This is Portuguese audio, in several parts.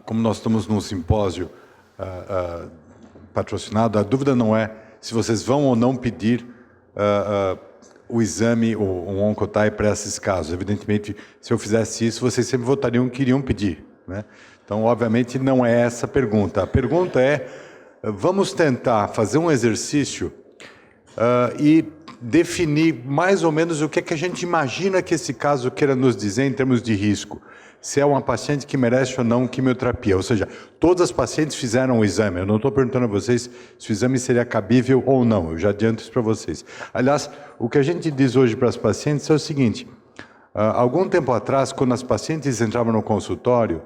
Como nós estamos num simpósio patrocinado, a dúvida não é se vocês vão ou não pedir o exame, o Oncotype para esses casos. Evidentemente, se eu fizesse isso, vocês sempre votariam que iriam pedir, né? Então, obviamente, não é essa a pergunta. A pergunta é, vamos tentar fazer um exercício e definir mais ou menos o que é que a gente imagina que esse caso queira nos dizer em termos de risco. Se é uma paciente que merece ou não quimioterapia. Ou seja, todas as pacientes fizeram o exame. Eu não estou perguntando a vocês se o exame seria cabível ou não. Eu já adianto isso para vocês. Aliás, o que a gente diz hoje para as pacientes é o seguinte. Algum tempo atrás, quando as pacientes entravam no consultório,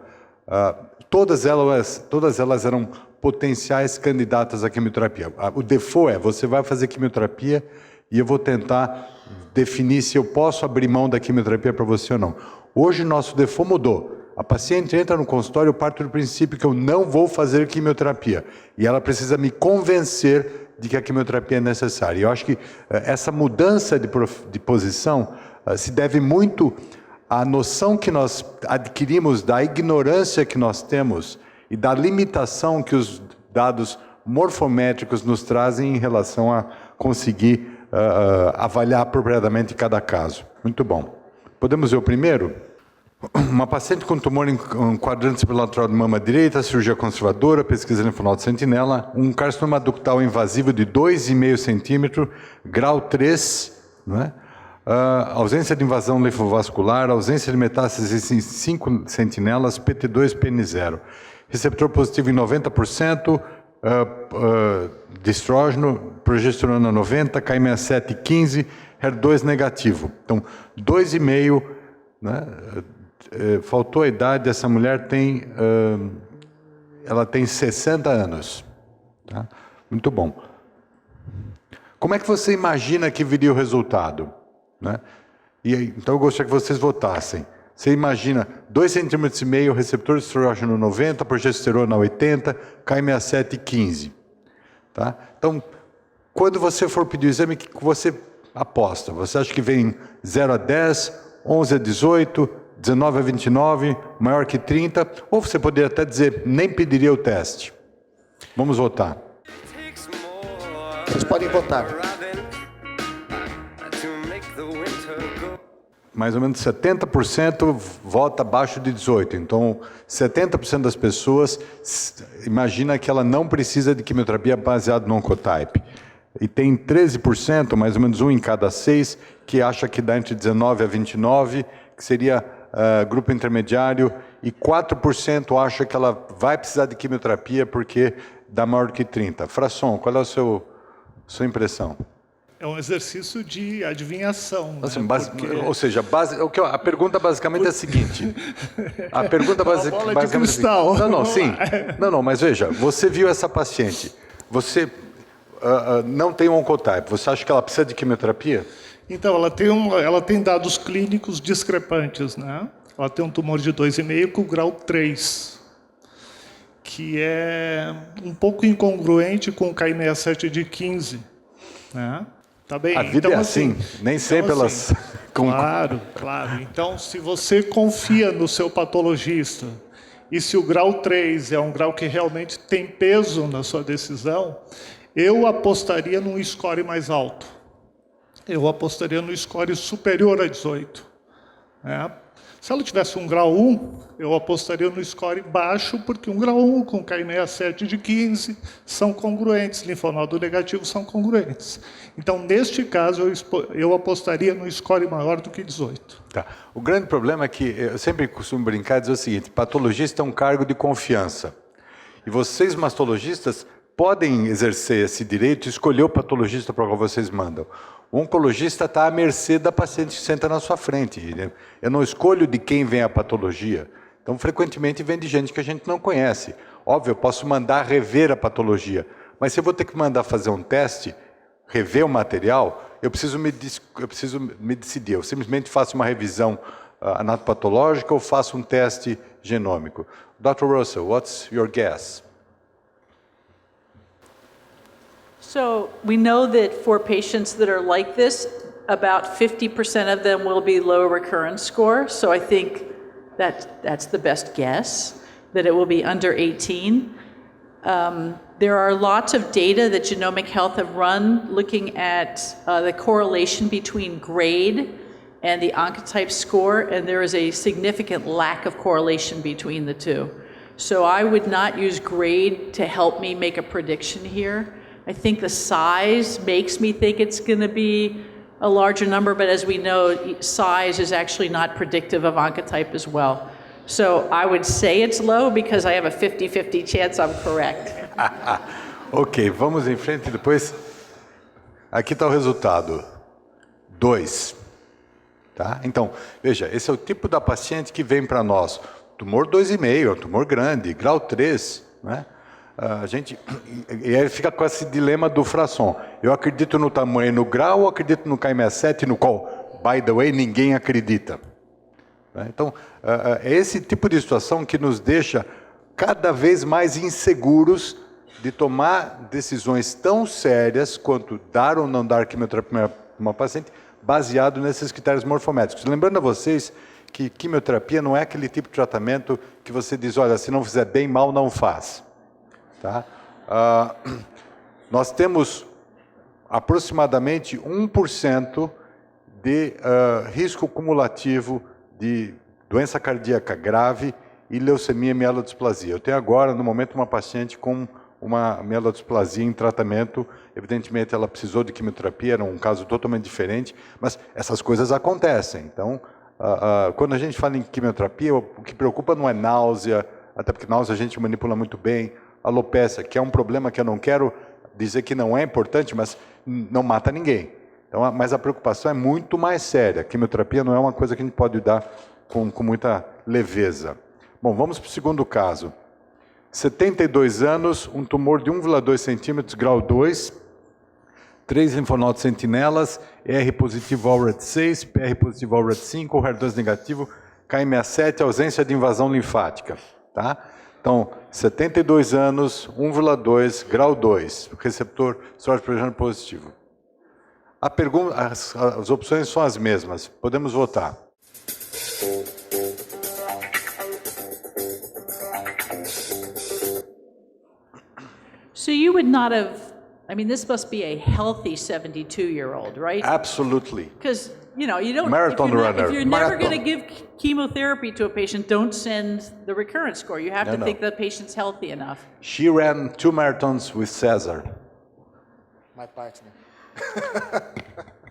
todas elas eram potenciais candidatas à quimioterapia. O default é, você vai fazer quimioterapia e eu vou tentar definir se eu posso abrir mão da quimioterapia para você ou não. Hoje, nosso default mudou. A paciente entra no consultório, eu parto do princípio que eu não vou fazer quimioterapia. E ela precisa me convencer de que a quimioterapia é necessária. Eu acho que essa mudança de posição se deve muito à noção que nós adquirimos da ignorância que nós temos e da limitação que os dados morfométricos nos trazem em relação a conseguir avaliar apropriadamente cada caso. Muito bom. Podemos ver o primeiro? Uma paciente com tumor em quadrante bilateral de mama direita, cirurgia conservadora, pesquisa linfonodo sentinela, um carcinoma ductal invasivo de 2,5 centímetros, grau 3, não é? Ausência de invasão linfovascular, ausência de metástases em 5 sentinelas, PT2, PN0. Receptor positivo em 90%, de estrógeno, progesterona 90, Ki67 15, HER2 negativo. Então, 2,5, né? Faltou a idade, essa mulher tem, ela tem 60 anos. Tá? Muito bom. Como é que você imagina que viria o resultado? Né? Então, eu gostaria que vocês votassem. Você imagina 2,5 cm, receptor de estrógeno 90, progesterona 80, Ki67 15. Tá? Então, quando você for pedir o exame, o que você aposta? Você acha que vem 0 a 10, 11 a 18, 19 a 29, maior que 30? Ou você poderia até dizer, nem pediria o teste? Vamos votar. Vocês podem votar. Mais ou menos 70% vota abaixo de 18. Então, 70% das pessoas imagina que ela não precisa de quimioterapia baseada no Oncotype. E tem 13%, mais ou menos 1 em cada 6, que acha que dá entre 19 a 29, que seria grupo intermediário, e 4% acha que ela vai precisar de quimioterapia porque dá maior que 30. Frasson, qual é a sua impressão? É um exercício de adivinhação. Assim, né? Porque... Ou seja, a pergunta basicamente é a seguinte. A pergunta basicamente é cristal. Não, sim. Não, mas veja, você viu essa paciente, você não tem um Oncotype, você acha que ela precisa de quimioterapia? Então, ela tem dados clínicos discrepantes, né? Ela tem um tumor de 2,5 com grau 3, que é um pouco incongruente com o Ki67 de 15, né? Tá bem? A vida então, é assim, nem sempre elas... Claro. Então, se você confia no seu patologista, e se o grau 3 é um grau que realmente tem peso na sua decisão, eu apostaria num score mais alto. Eu apostaria no score superior a 18. Né? Se ela tivesse um grau 1, eu apostaria no score baixo, porque um grau 1 com Ki67 de 15 são congruentes, linfonodo negativo são congruentes. Então, neste caso, eu apostaria no score maior do que 18. Tá. O grande problema é que, eu sempre costumo brincar e dizer o seguinte, patologista é um cargo de confiança. E vocês, mastologistas, podem exercer esse direito e escolher o patologista para o qual vocês mandam. O oncologista está à mercê da paciente que senta na sua frente. Eu não escolho de quem vem a patologia. Então, frequentemente, vem de gente que a gente não conhece. Óbvio, eu posso mandar rever a patologia, mas se eu vou ter que mandar fazer um teste, rever o material, eu preciso me decidir. Eu simplesmente faço uma revisão anatopatológica ou faço um teste genômico. Dr. Russell, what's your guess? So we know that for patients that are like this, about 50% of them will be low recurrence score. So I think that's the best guess. that it will be under 18. There are lots of data that Genomic Health have run looking at the correlation between grade and the Oncotype score, and there is a significant lack of correlation between the two. So I would not use grade to help me make a prediction here. I think the size makes me think it's going to be a larger number, but as we know, size is actually not predictive of Oncotype as well. So I would say it's low because I have a 50-50 chance I'm correct. Ok, vamos em frente depois. Aqui está o resultado. 2. Tá? Então, veja, esse é o tipo da paciente que vem para nós. Tumor 2,5, é um tumor grande, grau 3, né? E aí fica com esse dilema do Frasson. Eu acredito no tamanho, no grau, ou acredito no Ki-67, no qual, by the way, ninguém acredita. Então, é esse tipo de situação que nos deixa cada vez mais inseguros de tomar decisões tão sérias quanto dar ou não dar quimioterapia para uma paciente, baseado nesses critérios morfométricos. Lembrando a vocês que quimioterapia não é aquele tipo de tratamento que você diz, olha, se não fizer bem, mal não faz. Tá? Nós temos aproximadamente 1% de risco cumulativo de doença cardíaca grave e leucemia e mielodisplasia. Eu tenho agora, no momento, uma paciente com uma mielodisplasia em tratamento. Evidentemente, ela precisou de quimioterapia, era um caso totalmente diferente, mas essas coisas acontecem. Então, quando a gente fala em quimioterapia, o que preocupa não é náusea, até porque náusea a gente manipula muito bem, alopécia, que é um problema que eu não quero dizer que não é importante, mas não mata ninguém. Então, mas a preocupação é muito mais séria. A quimioterapia não é uma coisa que a gente pode dar com muita leveza. Bom, vamos para o segundo caso. 72 anos, um tumor de 1,2 centímetros, grau 2, 3 linfonodos sentinelas, R positivo ao RET6, PR positivo ao RET5, HER2 negativo, Ki-67, ausência de invasão linfática. Tá? Então, 72 anos, 1,2, grau 2, receptor sorte positivo. As opções são as mesmas. Podemos votar. So you would not have, I mean, this must be a healthy 72-year-old, right? Absolutely. Because, you know, you don't, Marathon runner. if you're never going to give chemotherapy to a patient, don't send the recurrence score. You have to think the patient's healthy enough. She ran 2 marathons with Cesar. My partner.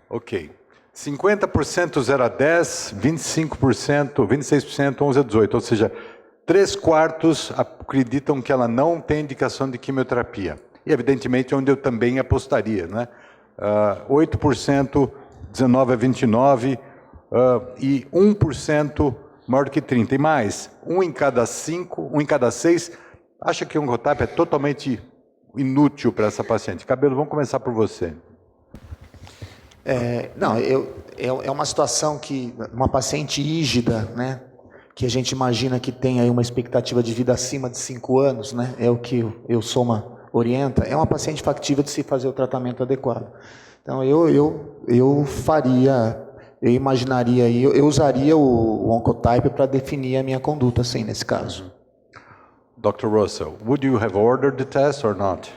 Ok. 50% 0 a 10, 25%, 26%, 11 a 18. Ou seja, 3/4 acreditam que ela não tem indicação de quimioterapia. E, evidentemente, onde eu também apostaria, né? 8%, 19 a 29, e 1% maior do que 30. E mais, 1 em cada 5, 1 em cada 6, acha que um Oncotype é totalmente inútil para essa paciente. Cabelo, vamos começar por você. É uma situação que uma paciente rígida, né, que a gente imagina que tem aí uma expectativa de vida acima de 5 anos, né, é o que o Soma orienta, é uma paciente factível de se fazer o tratamento adequado. Então eu faria, eu imaginaria, eu usaria o Oncotype para definir a minha conduta, sim, nesse caso. Dr. Russell, would you have ordered the test or not?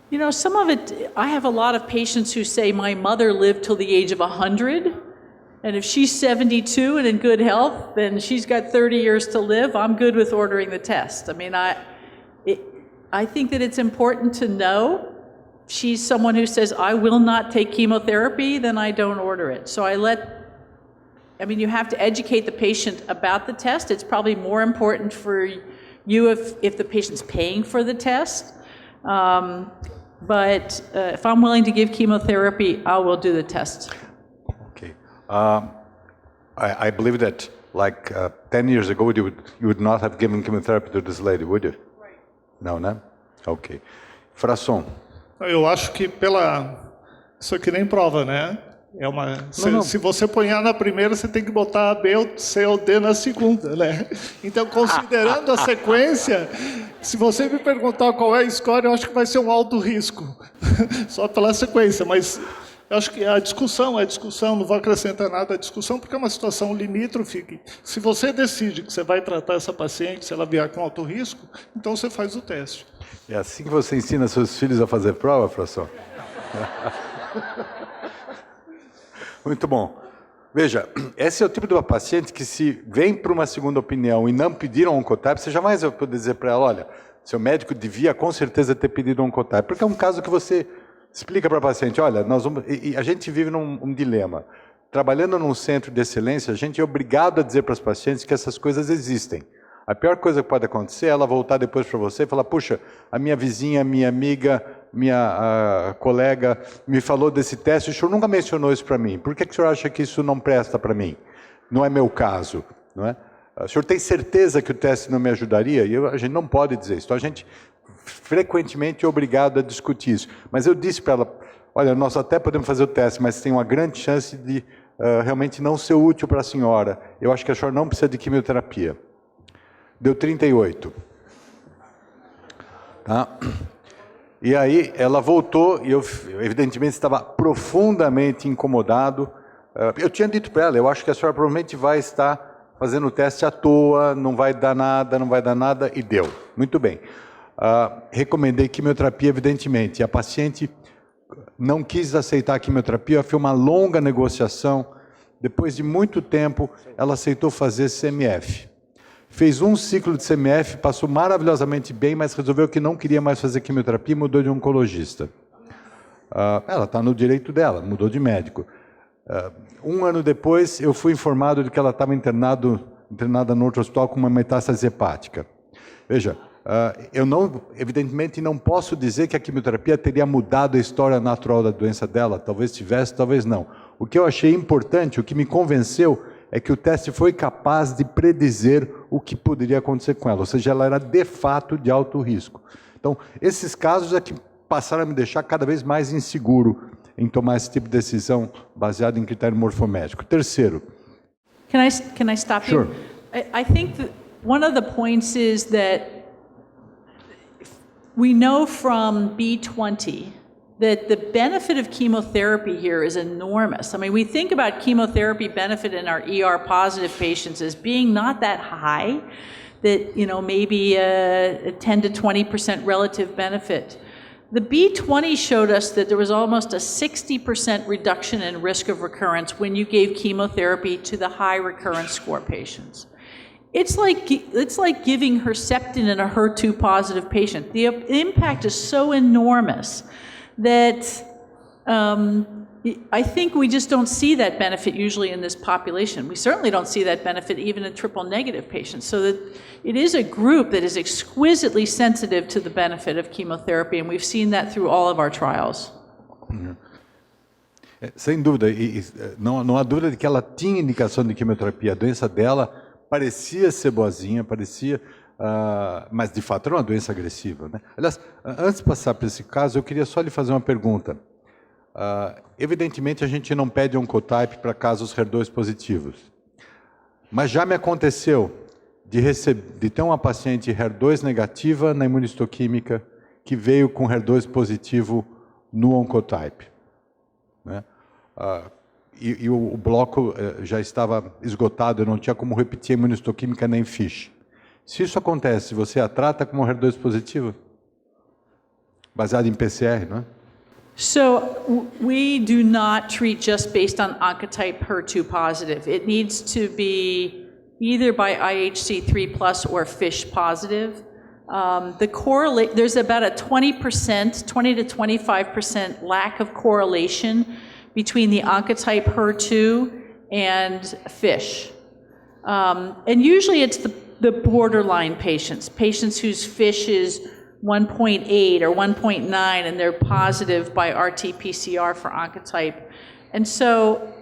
You know, some of it, I have a lot of patients who say, my mother lived till the age of 100, and if she's 72 and in good health, then she's got 30 years to live. I'm good with ordering the test. I mean, I think that it's important to know. She's someone who says, I will not take chemotherapy, then I don't order it. So you have to educate the patient about the test. It's probably more important for you if the patient's paying for the test. But if I'm willing to give chemotherapy, I will do the test. Okay. I believe that like 10 years ago, you would not have given chemotherapy to this lady, would you? Right. No, né? Ok. Frasson. Eu acho que isso aqui nem prova, né? Se você põe A na primeira, você tem que botar B, C ou D na segunda, né? Então, considerando a sequência, se você me perguntar qual é a score, eu acho que vai ser um alto risco, só pela sequência. Mas Eu acho que a discussão, não vou acrescentar nada à discussão, porque é uma situação limítrofe. Se você decide que você vai tratar essa paciente, se ela vier com alto risco, então você faz o teste. É assim que você ensina seus filhos a fazer prova, Fração? Muito bom. Veja, esse é o tipo de uma paciente que se vem para uma segunda opinião e não pedir um Oncotype, você jamais vai poder dizer para ela, olha, seu médico devia com certeza ter pedido um Oncotype, porque é um caso que você explica para a paciente, olha, a gente vive num dilema. Trabalhando num centro de excelência, a gente é obrigado a dizer para os pacientes que essas coisas existem. A pior coisa que pode acontecer é ela voltar depois para você e falar, puxa, a minha vizinha, minha amiga, minha colega me falou desse teste, o senhor nunca mencionou isso para mim. Por que o senhor acha que isso não presta para mim? Não é meu caso, não é? O senhor tem certeza que o teste não me ajudaria? E a gente não pode dizer isso. Então, a gente frequentemente é obrigado a discutir isso. Mas eu disse para ela, olha, nós até podemos fazer o teste, mas tem uma grande chance de realmente não ser útil para a senhora. Eu acho que a senhora não precisa de quimioterapia. Deu 38. Tá? E aí ela voltou e eu evidentemente estava profundamente incomodado. Eu tinha dito para ela, eu acho que a senhora provavelmente vai estar fazendo o teste à toa, não vai dar nada, e deu. Muito bem. Recomendei quimioterapia, evidentemente. E a paciente não quis aceitar a quimioterapia, foi uma longa negociação. Depois de muito tempo, ela aceitou fazer CMF. Fez um ciclo de CMF, passou maravilhosamente bem, mas resolveu que não queria mais fazer quimioterapia e mudou de oncologista. Ela está no direito dela, mudou de médico. Um ano depois, eu fui informado de que ela estava internada no outro hospital com uma metástase hepática. Veja, eu evidentemente não posso dizer que a quimioterapia teria mudado a história natural da doença dela, talvez tivesse, talvez não. O que eu achei importante, o que me convenceu, é que o teste foi capaz de predizer o que poderia acontecer com ela, ou seja, ela era de fato de alto risco. Então, esses casos é que passaram a me deixar cada vez mais inseguro em tomar esse tipo de decisão baseada em critério morfomédico. Terceiro. Can I stop you? Sure. I think that one of the points is that we know from B20 that the benefit of chemotherapy here is enormous. I mean, we think about chemotherapy benefit in our ER-positive patients as being not that high, that, maybe a 10 to 20% relative benefit. The B20 showed us that there was almost a 60% reduction in risk of recurrence when you gave chemotherapy to the high recurrence score patients. It's like giving Herceptin in a HER2-positive patient. The impact is so enormous that I think we just don't see that benefit usually in this population. We certainly don't see that benefit even in triple-negative patients. So that it is a group that is exquisitely sensitive to the benefit of chemotherapy, and we've seen that through all of our trials. Sem dúvida, não há dúvida de que ela tinha indicação de quimioterapia. A doença dela parecia ser boazinha, mas de fato era uma doença agressiva, né? Aliás, antes de passar para esse caso, eu queria só lhe fazer uma pergunta. Evidentemente, a gente não pede Oncotype para casos HER2 positivos, mas já me aconteceu de ter uma paciente HER2 negativa na imunistoquímica que veio com HER2 positivo no Oncotype, né? E o bloco já estava esgotado, eu não tinha como repetir a imunistoquímica nem FISH. Se isso acontece, você a trata como HER2 positivo? Baseado em PCR, não é? So we do not treat just based on Oncotype HER2 positive. It needs to be either by IHC3+ or FISH positive. There's about a 20 to 25% lack of correlation between the Oncotype HER2 and FISH. And usually it's the borderline patients whose FISH is 1.8 or 1.9 and they're positive by RT-PCR for Oncotype. And so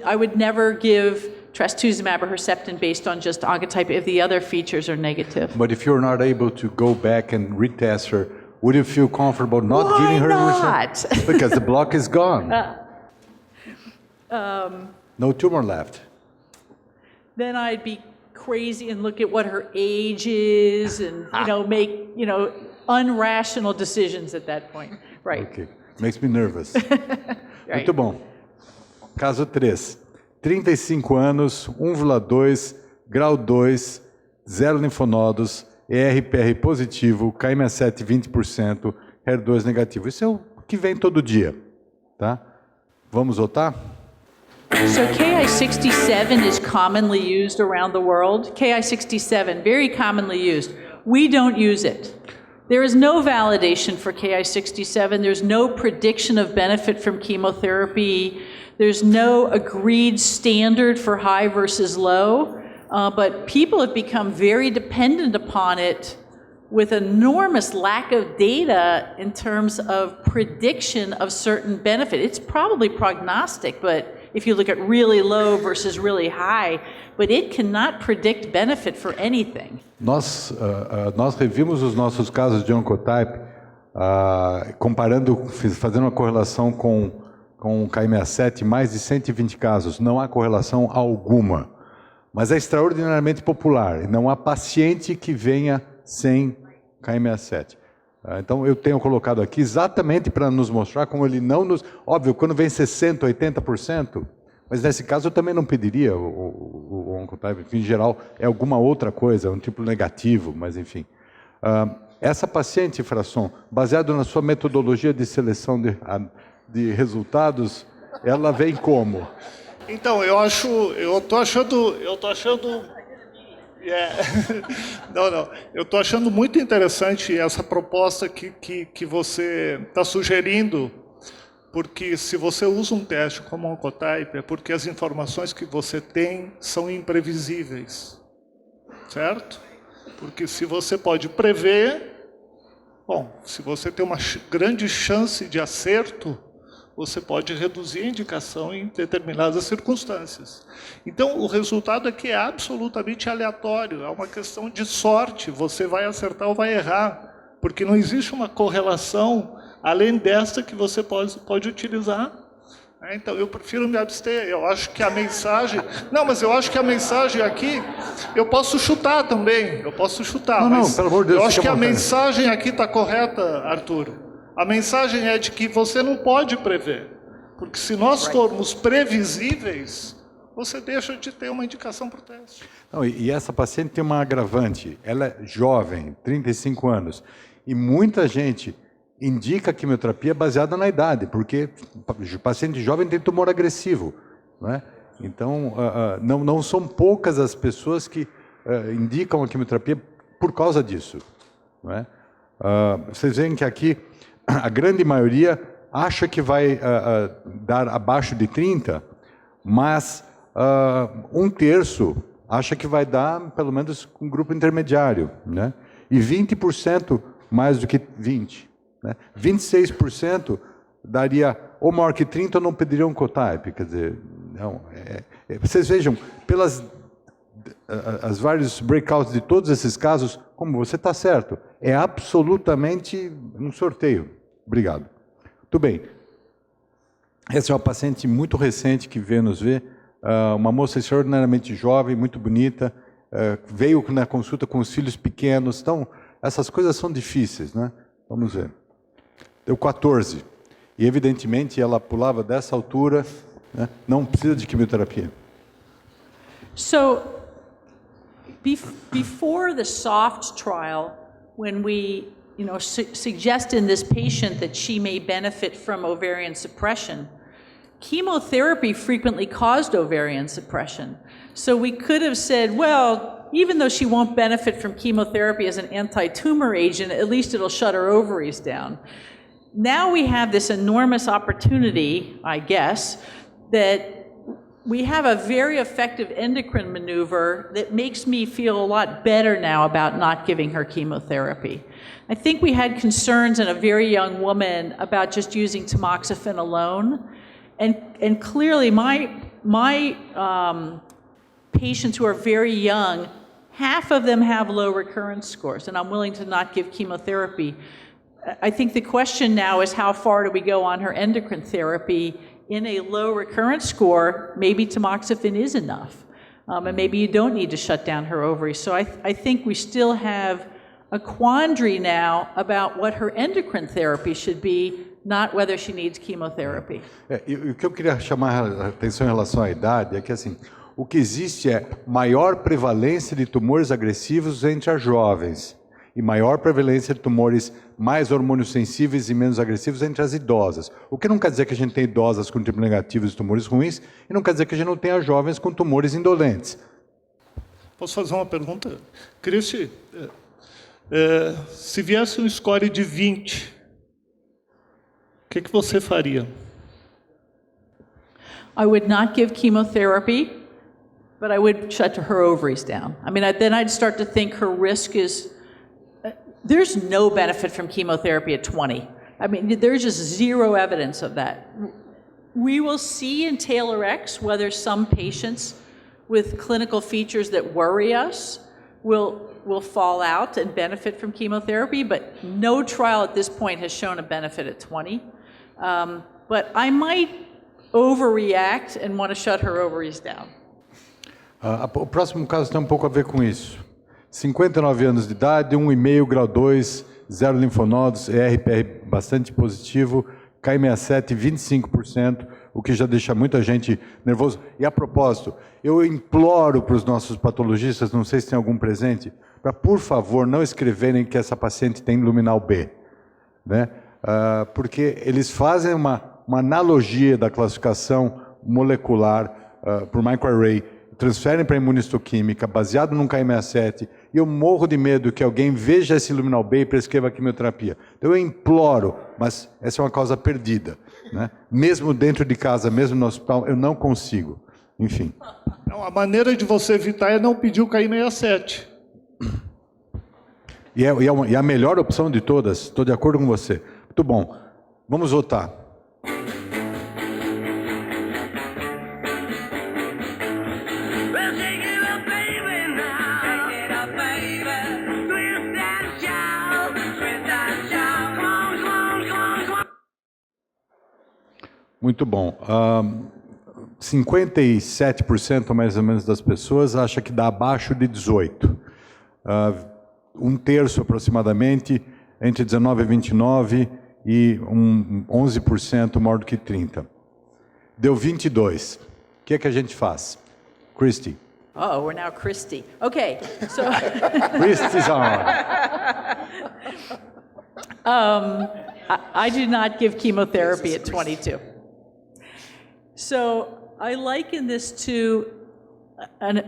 I would never give trastuzumab or Herceptin based on just Oncotype if the other features are negative. But if you're not able to go back and retest her, would you feel comfortable not giving her not? Because the block is gone. No tumor left. Then I'd be crazy and look at what her age is and, make, unrational decisions at that point. Right. Okay. Makes me nervous. Muito bom. Caso 3. 35 anos, 1,2, grau 2, 0 linfonodos, ERPR positivo, KM7 20%, HER2 negativo. Isso é o que vem todo dia, tá? Vamos votar? So Ki-67 is commonly used around the world. Ki-67, very commonly used. We don't use it. There is no validation for Ki-67. There's no prediction of benefit from chemotherapy. There's no agreed standard for high versus low. But people have become very dependent upon it with enormous lack of data in terms of prediction of certain benefit. It's probably prognostic, but if you look at really low versus really high, but it cannot predict benefit for anything. Nós revimos os nossos casos de Oncotype, comparando, fazendo uma correlação com o KI67, mais de 120 casos. Não há correlação alguma, mas é extraordinariamente popular. Não há paciente que venha sem KI67. Então, eu tenho colocado aqui exatamente para nos mostrar como ele não nos... Óbvio, quando vem 60%, 80%, mas nesse caso eu também não pediria o Oncotype. Em geral, é alguma outra coisa, um tipo negativo, mas enfim. Essa paciente, Frasson, baseado na sua metodologia de seleção de resultados, ela vem como? Então, eu tô achando não. Eu estou achando muito interessante essa proposta que você está sugerindo, porque se você usa um teste como o Oncotype, é porque as informações que você tem são imprevisíveis, certo? Porque se você pode prever, bom, se você tem uma grande chance de acerto, você pode reduzir a indicação em determinadas circunstâncias. Então, o resultado aqui é absolutamente aleatório, é uma questão de sorte, você vai acertar ou vai errar, porque não existe uma correlação além desta que você pode utilizar. Então, eu prefiro me abster, eu acho que a mensagem... Não, mas eu acho que a mensagem aqui, eu posso chutar também, Não, pelo amor de Deus, eu acho que a vontade. mensagem aqui está correta, Arthur. A mensagem é de que você não pode prever, porque se nós formos previsíveis, você deixa de ter uma indicação para o teste. Não, e essa paciente tem uma agravante, ela é jovem, 35 anos, e muita gente indica a quimioterapia baseada na idade, porque o paciente jovem tem tumor agressivo, né? Então, não são poucas as pessoas que indicam a quimioterapia por causa disso, né? Vocês veem que aqui a grande maioria acha que vai dar abaixo de 30, mas um terço acha que vai dar pelo menos um grupo intermediário, né? E 20% mais do que 20%. Né? 26% daria ou maior que 30 ou não pediria um Oncotype. Quer dizer, não, vocês vejam, pelas as vários breakouts de todos esses casos, como você está certo, é absolutamente um sorteio. Obrigado. Tudo bem. Essa é uma paciente muito recente que veio nos ver, uma moça extraordinariamente jovem, muito bonita, veio na consulta com os filhos pequenos. Então, essas coisas são difíceis, né? Vamos ver. Deu 14. E, evidentemente, ela pulava dessa altura, né? Não precisa de quimioterapia. So, before the SOFT trial, when we suggest in this patient that she may benefit from ovarian suppression, chemotherapy frequently caused ovarian suppression. So we could have said, well, even though she won't benefit from chemotherapy as an anti-tumor agent, at least it'll shut her ovaries down. Now we have this enormous opportunity, I guess, that we have a very effective endocrine maneuver that makes me feel a lot better now about not giving her chemotherapy. I think we had concerns in a very young woman about just using tamoxifen alone. And clearly my patients who are very young, half of them have low recurrence scores, and I'm willing to not give chemotherapy. I think the question now is how far do we go on her endocrine therapy? In a low recurrence score, maybe tamoxifen is enough. And maybe you don't need to shut down her ovaries. So I think we still have a quandary now about what her endocrine therapy should be not whether she needs chemotherapy. E o que eu queria chamar a atenção em relação à idade é que, assim, o que existe é maior prevalência de tumores agressivos entre as jovens e maior prevalência de tumores mais hormônios-sensíveis e menos agressivos entre as idosas. O que não quer dizer que a gente tem idosas com triplo negativos e tumores ruins, e não quer dizer que a gente não tenha jovens com tumores indolentes. Posso fazer uma pergunta? Cristi, se viesse um score de 20, o que você faria? I would not give chemotherapy, but I would shut her ovaries down. I mean, then I'd start to think her risk is, there's no benefit from chemotherapy at 20. I mean, there's just zero evidence of that. We will see in TAILOR-X whether some patients with clinical features that worry us will fall out and benefit from chemotherapy, but no trial at this point has shown a benefit at 20. But I might overreact and want to shut her ovaries down. O próximo caso tem um pouco a ver com isso. 59 anos de idade, 1,5, grau 2, 0 linfonodos, ERPR bastante positivo, Ki-67 25%, o que já deixa muita gente nervoso. E a propósito, eu imploro para os nossos patologistas, não sei se tem algum presente, para, por favor, não escreverem que essa paciente tem luminal B, né? Porque eles fazem uma analogia da classificação molecular por microarray, transferem para a imunistoquímica, baseado num Ki-67, e eu morro de medo que alguém veja esse luminal B e prescreva a quimioterapia. Então eu imploro, mas essa é uma causa perdida, né? Mesmo dentro de casa, mesmo no hospital, eu não consigo. Enfim. Não, a maneira de você evitar é não pedir o Ki-67. E a melhor opção de todas, estou de acordo com você. Muito bom. Vamos votar. Muito bom. 57% mais ou menos das pessoas acha que dá abaixo de 18. Um terço aproximadamente entre 19 e 29 e 11% maior do que 30. Deu 22. O que é que a gente faz? Christy. Oh, we're now Christy. Okay, so Christy's on. I do not give chemotherapy at 22. So I liken this to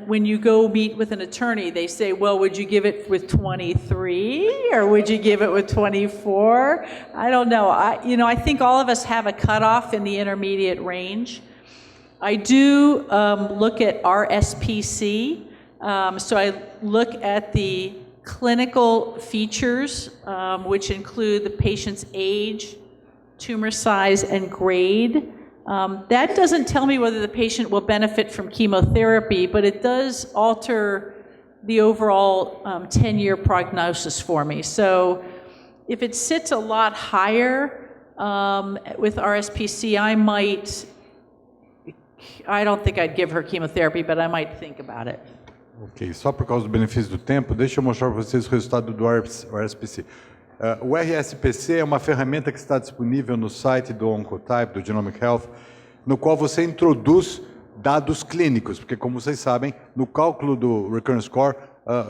when you go meet with an attorney, they say, well, would you give it with 23 or would you give it with 24? I don't know. I think all of us have a cutoff in the intermediate range. I do look at RSPC. So I look at the clinical features, which include the patient's age, tumor size, and grade. That doesn't tell me whether the patient will benefit from chemotherapy, but it does alter the overall 10-year prognosis for me. So if it sits a lot higher with RSPC, I don't think I'd give her chemotherapy, but I might think about it. Ok, só por causa do benefício do tempo, deixa eu mostrar para vocês o resultado do RSPC. O RSPC é uma ferramenta que está disponível no site do Oncotype, do Genomic Health, no qual você introduz dados clínicos, porque, como vocês sabem, no cálculo do Recurrence Score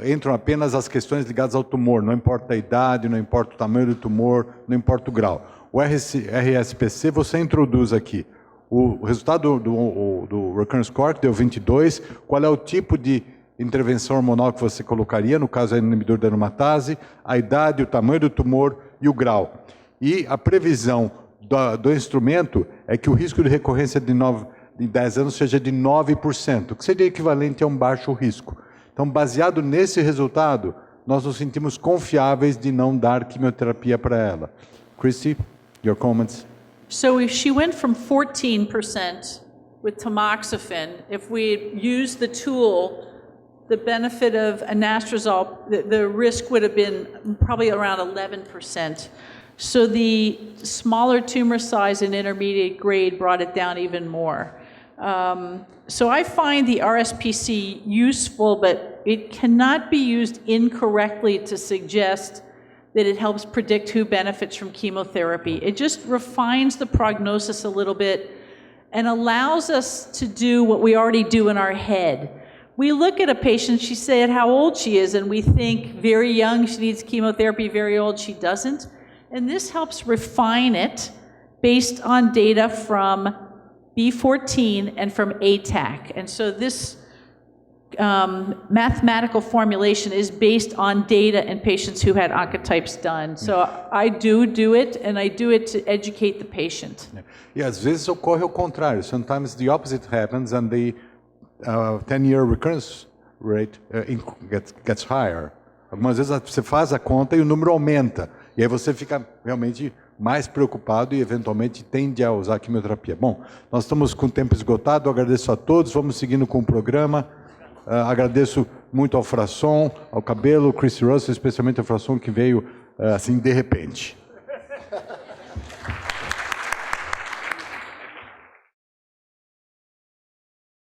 entram apenas as questões ligadas ao tumor, não importa a idade, não importa o tamanho do tumor, não importa o grau. O RSPC você introduz aqui o resultado do Recurrence Score, que deu 22, qual é o tipo de intervenção hormonal que você colocaria, no caso é inibidor da aromatase, a idade, o tamanho do tumor e o grau. E a previsão do instrumento é que o risco de recorrência de 10 anos seja de 9%, que seria equivalente a um baixo risco. Então, baseado nesse resultado, nós nos sentimos confiáveis de não dar quimioterapia para ela. Christy, your comments? So if she went from 14% with tamoxifen, if we used the tool, the benefit of anastrozole, the risk would have been probably around 11%. So the smaller tumor size and intermediate grade brought it down even more. So I find the RSPC useful, but it cannot be used incorrectly to suggest that it helps predict who benefits from chemotherapy. It just refines the prognosis a little bit and allows us to do what we already do in our head. We look at a patient, she said how old she is, and we think very young, she needs chemotherapy, very old, she doesn't. And this helps refine it based on data from B14 and from ATAC. And so this mathematical formulation is based on data in patients who had oncotypes done. So I do it, and I do it to educate the patient. E às vezes ocorre o contrário. Sometimes the opposite happens and the 10-year recurrence rate gets higher. Algumas vezes você faz a conta e o número aumenta. E aí você fica realmente mais preocupado e eventualmente tende a usar a quimioterapia. Bom, nós estamos com o tempo esgotado, eu agradeço a todos, vamos seguindo com o programa. Agradeço muito ao Frasson, ao Cabelo, Chris Russell, especialmente ao Frasson que veio assim de repente.